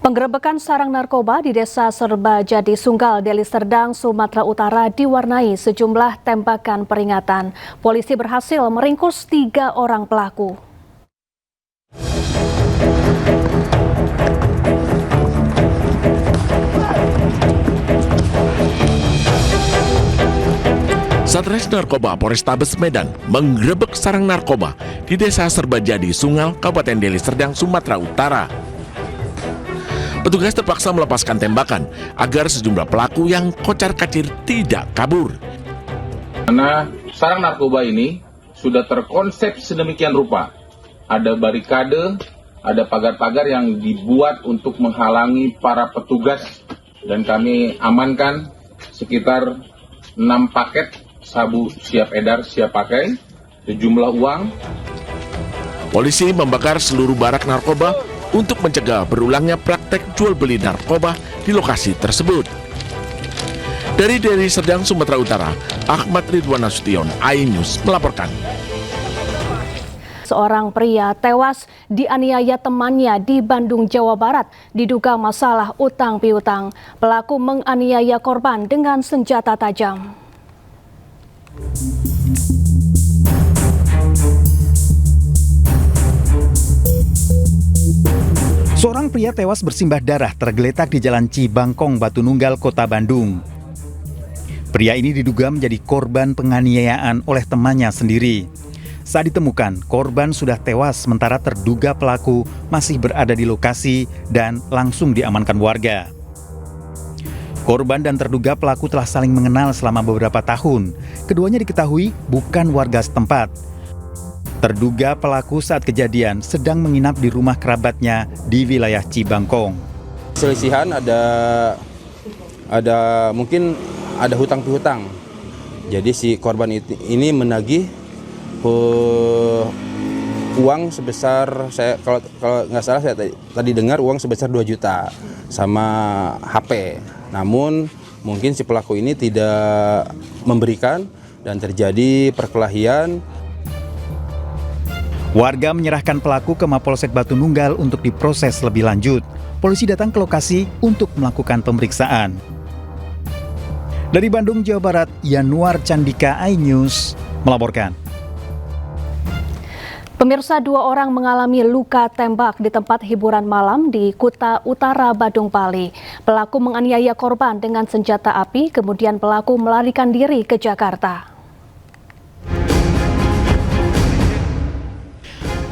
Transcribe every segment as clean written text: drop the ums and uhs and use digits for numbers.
Penggerebekan sarang narkoba di Desa Serbajadi Sunggal, Deli Serdang, Sumatera Utara diwarnai sejumlah tembakan peringatan. Polisi berhasil meringkus 3 orang pelaku. Satres Narkoba Polrestabes Medan menggerebek sarang narkoba di Desa Serbajadi Sunggal, Kabupaten Deli Serdang, Sumatera Utara. Petugas terpaksa melepaskan tembakan agar sejumlah pelaku yang kocar-kacir tidak kabur. Karena sarang narkoba ini sudah terkonsep sedemikian rupa. Ada barikade, ada pagar-pagar yang dibuat untuk menghalangi para petugas. Dan kami amankan sekitar 6 paket sabu siap edar, siap pakai, sejumlah uang. Polisi membakar seluruh barak narkoba untuk mencegah berulangnya praktek jual beli narkoba di lokasi tersebut. Dari Deli Serdang, Sumatera Utara, Ahmad Ridwan Nasution, iNews melaporkan. Seorang pria tewas dianiaya temannya di Bandung, Jawa Barat, diduga masalah utang piutang. Pelaku menganiaya korban dengan senjata tajam. Seorang pria tewas bersimbah darah tergeletak di Jalan Cibangkong, Batu Nunggal, Kota Bandung. Pria ini diduga menjadi korban penganiayaan oleh temannya sendiri. Saat ditemukan, korban sudah tewas sementara terduga pelaku masih berada di lokasi dan langsung diamankan warga. Korban dan terduga pelaku telah saling mengenal selama beberapa tahun. Keduanya diketahui bukan warga setempat. Terduga pelaku saat kejadian sedang menginap di rumah kerabatnya di wilayah Cibangkong. Selisihan ada mungkin ada hutang piutang. Jadi si korban ini menagih uang sebesar, kalau nggak salah saya tadi dengar uang sebesar 2 juta sama HP. Namun mungkin si pelaku ini tidak memberikan dan terjadi perkelahian. Warga menyerahkan pelaku ke Mapolsek Batu Nunggal untuk diproses lebih lanjut. Polisi datang ke lokasi untuk melakukan pemeriksaan. Dari Bandung, Jawa Barat, Yanuar Candika, iNews melaporkan. Pemirsa, 2 orang mengalami luka tembak di tempat hiburan malam di Kuta Utara, Badung Bali. Pelaku menganiaya korban dengan senjata api, kemudian pelaku melarikan diri ke Jakarta.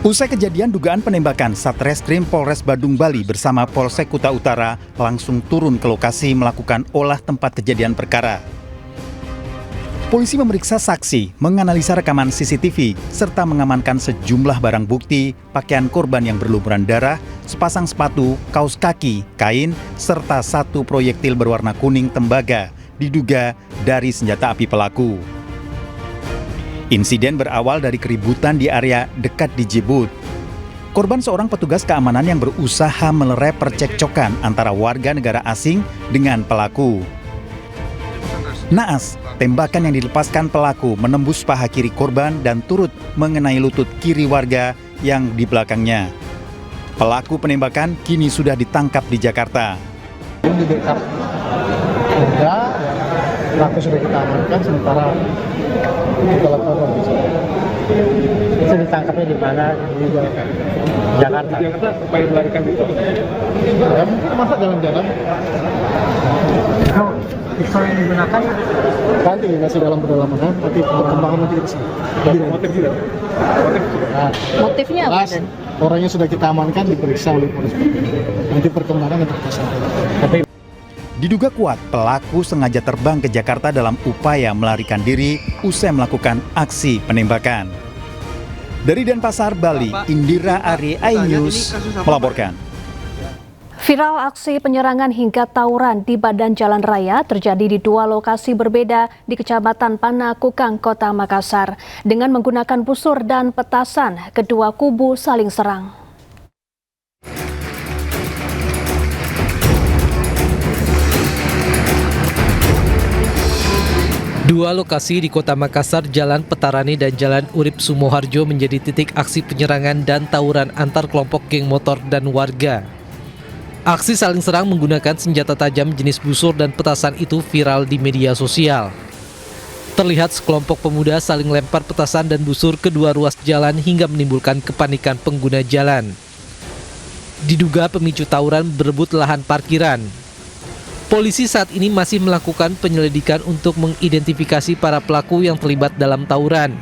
Usai kejadian dugaan penembakan, Satreskrim Polres Badung Bali bersama Polsek Kuta Utara langsung turun ke lokasi melakukan olah tempat kejadian perkara. Polisi memeriksa saksi, menganalisa rekaman CCTV, serta mengamankan sejumlah barang bukti, pakaian korban yang berlumuran darah, sepasang sepatu, kaos kaki, kain, serta 1 proyektil berwarna kuning tembaga, diduga dari senjata api pelaku. Insiden berawal dari keributan di area dekat di Jibut. Korban seorang petugas keamanan yang berusaha melerai percekcokan antara warga negara asing dengan pelaku. Naas, tembakan yang dilepaskan pelaku menembus paha kiri korban dan turut mengenai lutut kiri warga yang di belakangnya. Pelaku penembakan kini sudah ditangkap di Jakarta. Di backup Polda, pelaku sudah kita amankan, sementara kita lakukan pemeriksaan. Itu ditangkapnya di mana? Di Jakarta. Di Jakarta supaya melarikan itu. Ya, mungkin masa jalan-jalan. Pistol yang digunakan nanti masih dalam pendalaman, nanti perkembangan nanti kita motif juga. Motifnya apa? Orangnya sudah kita amankan, diperiksa oleh polisi. Nanti perkembangan nanti kita sampaikan. Diduga kuat, pelaku sengaja terbang ke Jakarta dalam upaya melarikan diri usai melakukan aksi penembakan. Dari Denpasar, Bali, Indira Ari, iNews melaporkan. Viral aksi penyerangan hingga tawuran di badan jalan raya terjadi di 2 lokasi berbeda di Kecamatan Panakukang, Kota Makassar. Dengan menggunakan busur dan petasan, kedua kubu saling serang. Dua lokasi di Kota Makassar, Jalan Petarani dan Jalan Urip Sumoharjo menjadi titik aksi penyerangan dan tawuran antar kelompok geng motor dan warga. Aksi saling serang menggunakan senjata tajam jenis busur dan petasan itu viral di media sosial. Terlihat sekelompok pemuda saling lempar petasan dan busur ke dua ruas jalan hingga menimbulkan kepanikan pengguna jalan. Diduga pemicu tawuran berebut lahan parkiran. Polisi saat ini masih melakukan penyelidikan untuk mengidentifikasi para pelaku yang terlibat dalam tawuran.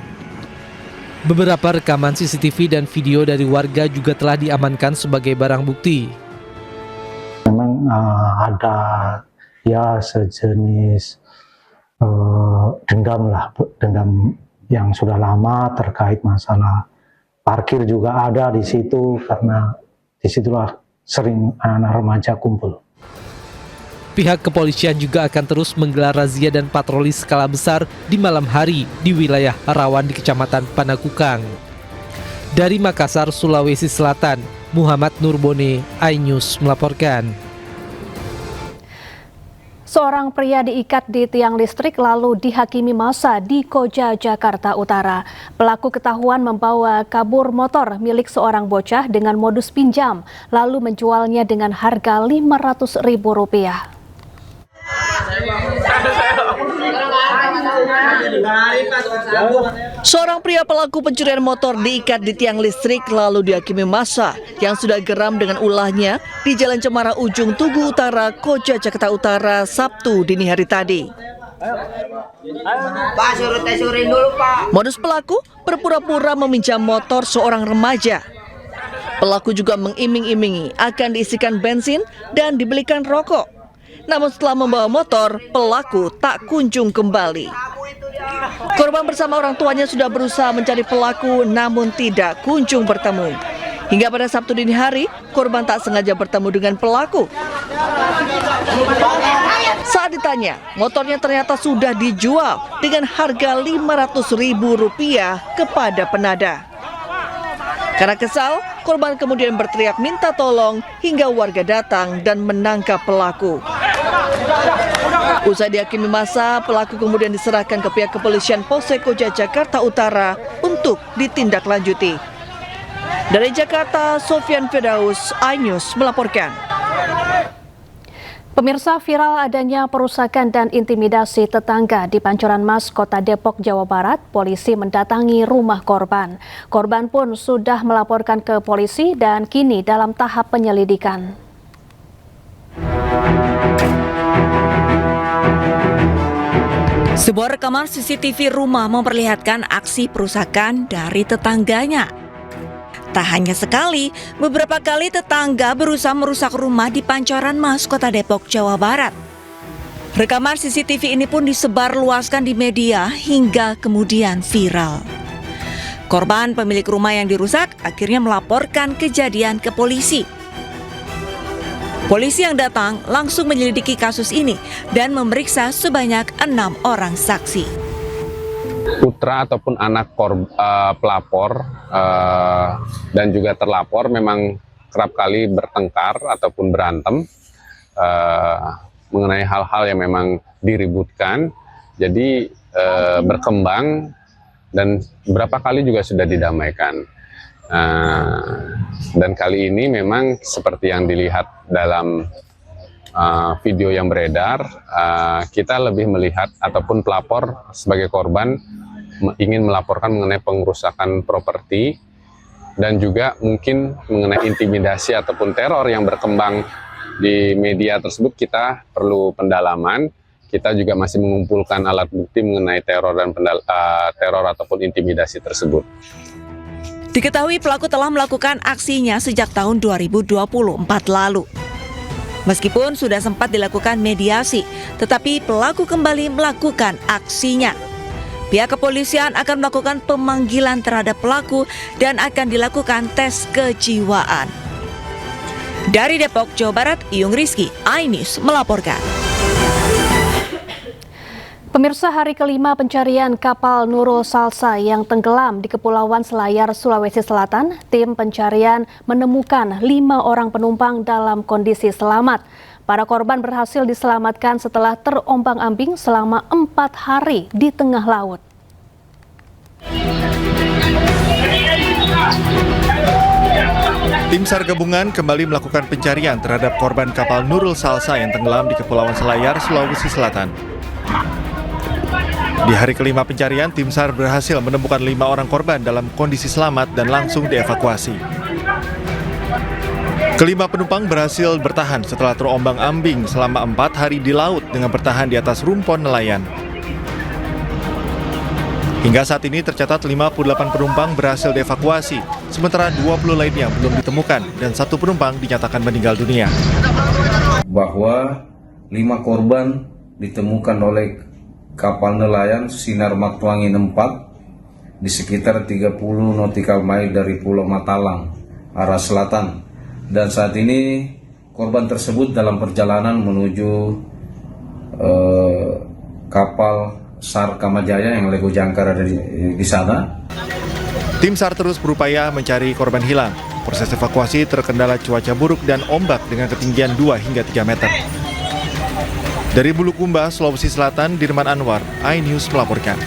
Beberapa rekaman CCTV dan video dari warga juga telah diamankan sebagai barang bukti. Memang ada ya sejenis dendam yang sudah lama terkait masalah parkir juga ada di situ, karena disitulah sering anak-anak remaja kumpul. Pihak kepolisian juga akan terus menggelar razia dan patroli skala besar di malam hari di wilayah rawan di Kecamatan Panakukang. Dari Makassar, Sulawesi Selatan, Muhammad Nurbone, iNews melaporkan. Seorang pria diikat di tiang listrik lalu dihakimi massa di Koja, Jakarta Utara. Pelaku ketahuan membawa kabur motor milik seorang bocah dengan modus pinjam, lalu menjualnya dengan harga Rp500.000. Seorang pria pelaku pencurian motor diikat di tiang listrik lalu dihakimi massa yang sudah geram dengan ulahnya di Jalan Cemara Ujung Tugu Utara, Koja, Jakarta Utara, Sabtu dini hari tadi. Modus pelaku berpura-pura meminjam motor seorang remaja. Pelaku juga mengiming-imingi akan diisikan bensin dan dibelikan rokok. Namun setelah membawa motor, pelaku tak kunjung kembali. Korban bersama orang tuanya sudah berusaha mencari pelaku namun tidak kunjung bertemu. Hingga pada Sabtu dini hari, korban tak sengaja bertemu dengan pelaku. Saat ditanya, motornya ternyata sudah dijual dengan harga Rp500.000 kepada penada. Karena kesal, korban kemudian berteriak minta tolong hingga warga datang dan menangkap pelaku. Usai dihakimi massa, pelaku kemudian diserahkan ke pihak kepolisian Polsek Koja, Jakarta Utara untuk ditindaklanjuti. Dari Jakarta, Sofyan Firdaus, iNews melaporkan. Pemirsa, viral adanya perusakan dan intimidasi tetangga di Pancoran Mas, Kota Depok, Jawa Barat. Polisi mendatangi rumah korban. Korban pun sudah melaporkan ke polisi dan kini dalam tahap penyelidikan. Sebuah rekaman CCTV rumah memperlihatkan aksi perusakan dari tetangganya. Tak hanya sekali, beberapa kali tetangga berusaha merusak rumah di Pancoran Mas, Kota Depok, Jawa Barat. Rekaman CCTV ini pun disebarluaskan di media hingga kemudian viral. Korban pemilik rumah yang dirusak akhirnya melaporkan kejadian ke polisi. Polisi yang datang langsung menyelidiki kasus ini dan memeriksa sebanyak 6 orang saksi. Putra ataupun anak pelapor dan juga terlapor memang kerap kali bertengkar ataupun berantem mengenai hal-hal yang memang diributkan. Jadi berkembang dan beberapa kali juga sudah didamaikan. Dan kali ini memang seperti yang dilihat dalam video yang beredar, kita lebih melihat ataupun pelapor sebagai korban ingin melaporkan mengenai pengerusakan properti dan juga mungkin mengenai intimidasi ataupun teror yang berkembang di media tersebut. Kita perlu pendalaman. Kita juga masih mengumpulkan alat bukti mengenai teror dan teror ataupun intimidasi tersebut. Diketahui pelaku telah melakukan aksinya sejak tahun 2024 lalu. Meskipun sudah sempat dilakukan mediasi, tetapi pelaku kembali melakukan aksinya. Pihak kepolisian akan melakukan pemanggilan terhadap pelaku dan akan dilakukan tes kejiwaan. Dari Depok, Jawa Barat, Iyung Rizky, iNews melaporkan. Pemirsa, hari kelima pencarian kapal Nurul Salsa yang tenggelam di Kepulauan Selayar, Sulawesi Selatan, tim pencarian menemukan 5 orang penumpang dalam kondisi selamat. Para korban berhasil diselamatkan setelah terombang-ambing selama 4 hari di tengah laut. Tim SAR gabungan kembali melakukan pencarian terhadap korban kapal Nurul Salsa yang tenggelam di Kepulauan Selayar, Sulawesi Selatan. Di hari kelima pencarian, tim SAR berhasil menemukan 5 orang korban dalam kondisi selamat dan langsung dievakuasi. Kelima penumpang berhasil bertahan setelah terombang-ambing selama 4 hari di laut dengan bertahan di atas rumpon nelayan. Hingga saat ini tercatat 58 penumpang berhasil dievakuasi, sementara 20 lainnya belum ditemukan dan 1 penumpang dinyatakan meninggal dunia. Bahwa 5 korban ditemukan oleh kapal nelayan Sinar Maktuangin 4 di sekitar 30 nautical mile dari Pulau Matalang, arah selatan. Dan saat ini korban tersebut dalam perjalanan menuju kapal SAR Kamajaya yang Lego Jangkar ada di sana. Tim SAR terus berupaya mencari korban hilang. Proses evakuasi terkendala cuaca buruk dan ombak dengan ketinggian 2 hingga 3 meter. Dari Bulukumba, Sulawesi Selatan, Dirman Anwar, iNews melaporkan.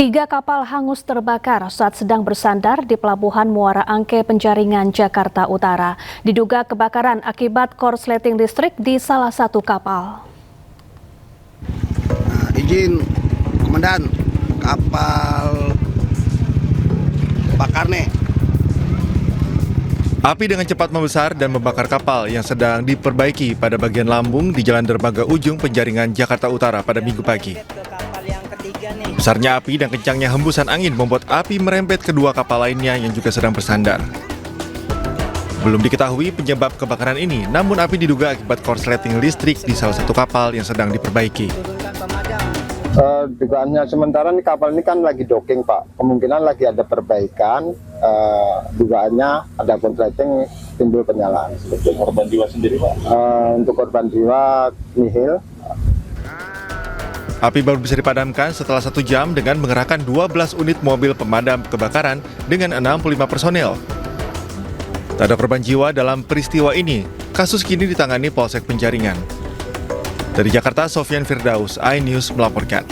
3 kapal hangus terbakar saat sedang bersandar di Pelabuhan Muara Angke, Penjaringan, Jakarta Utara. Diduga kebakaran akibat korsleting listrik di salah satu kapal. Izin, Komandan, kapal bakar nih. Api dengan cepat membesar dan membakar kapal yang sedang diperbaiki pada bagian lambung di Jalan Dermaga Ujung, Penjaringan, Jakarta Utara pada Minggu pagi. Besarnya api dan kencangnya hembusan angin membuat api merembet kedua kapal lainnya yang juga sedang bersandar. Belum diketahui penyebab kebakaran ini, namun api diduga akibat korsleting listrik di salah satu kapal yang sedang diperbaiki. Dugaannya sementara nih kapal ini kan lagi docking Pak, kemungkinan lagi ada perbaikan, dugaannya ada korsleting timbul penyalaan. Untuk korban jiwa sendiri Pak? Untuk korban jiwa nihil. Api baru bisa dipadamkan setelah 1 jam dengan mengerahkan 12 unit mobil pemadam kebakaran dengan 65 personel. Tak ada korban jiwa dalam peristiwa ini. Kasus kini ditangani Polsek Penjaringan. Dari Jakarta, Sofyan Firdaus, iNews melaporkan.